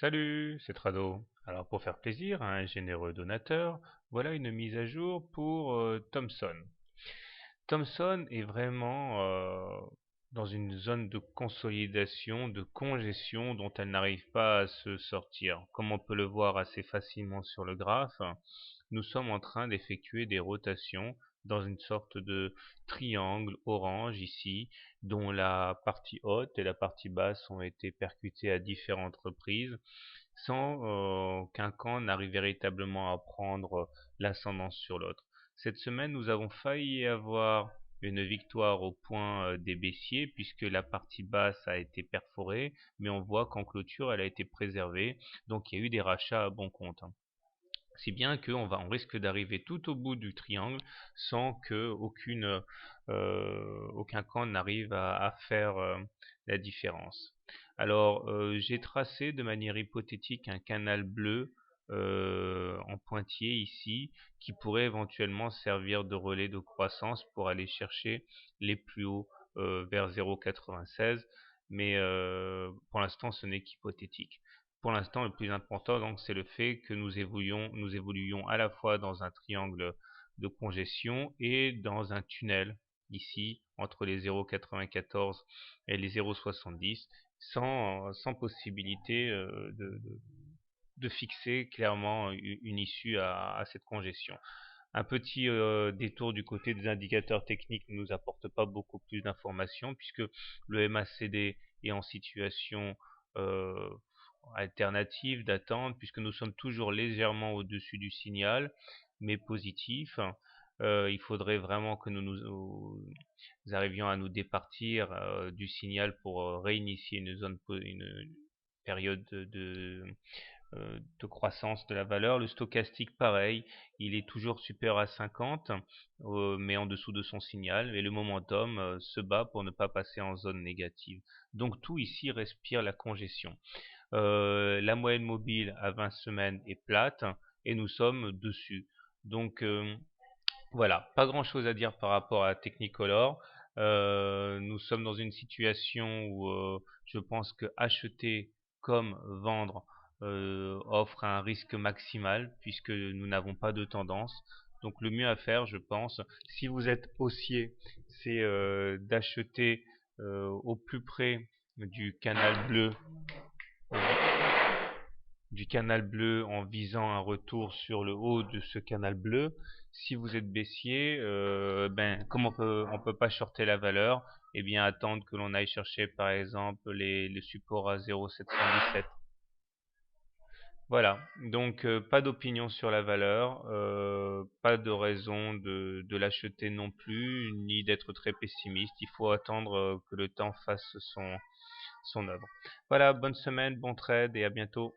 Salut, c'est Trado. Alors pour faire plaisir à un généreux donateur, voilà une mise à jour pour Thomson. Thomson est vraiment dans une zone de consolidation, de congestion dont elle n'arrive pas à se sortir. Comme on peut le voir assez facilement sur le graphe, nous sommes en train d'effectuer des rotations dans une sorte de triangle orange ici, dont la partie haute et la partie basse ont été percutées à différentes reprises, sans qu'un camp n'arrive véritablement à prendre l'ascendance sur l'autre. Cette semaine, nous avons failli avoir une victoire au point des baissiers puisque la partie basse a été perforée, mais on voit qu'en clôture, elle a été préservée, donc il y a eu des rachats à bon compte. Si bien on risque d'arriver tout au bout du triangle sans que aucun camp n'arrive à faire la différence. Alors, j'ai tracé de manière hypothétique un canal bleu en pointillé ici, qui pourrait éventuellement servir de relais de croissance pour aller chercher les plus hauts vers 0,96, mais pour l'instant ce n'est qu'hypothétique. Pour l'instant, le plus important, donc, c'est le fait que nous évoluions à la fois dans un triangle de congestion et dans un tunnel, ici, entre les 0,94 et les 0,70, sans possibilité de fixer clairement une issue à cette congestion. Un petit détour du côté des indicateurs techniques ne nous apporte pas beaucoup plus d'informations puisque le MACD est en situation euh, alternative d'attente puisque nous sommes toujours légèrement au-dessus du signal, mais positif. Il faudrait vraiment que nous arrivions à nous départir du signal pour réinitier une période de croissance de la valeur. Le stochastique, pareil, il est toujours supérieur à 50, mais en dessous de son signal. Et le momentum se bat pour ne pas passer en zone négative. Donc tout ici respire la congestion. La moyenne mobile à 20 semaines est plate et nous sommes dessus. Donc voilà, pas grand chose à dire par rapport à Technicolor. Nous sommes dans une situation où je pense que acheter comme vendre offre un risque maximal puisque nous n'avons pas de tendance. Donc le mieux à faire, je pense, si vous êtes haussier, c'est d'acheter au plus près du canal bleu en visant un retour sur le haut de ce canal bleu. Si vous êtes baissier, comme on peut pas shorter la valeur, eh bien attendre que l'on aille chercher par exemple les supports à 0,717. Voilà, donc pas d'opinion sur la valeur, pas de raison de l'acheter non plus, ni d'être très pessimiste. Il faut attendre que le temps fasse son œuvre. Voilà, bonne semaine, bon trade et à bientôt.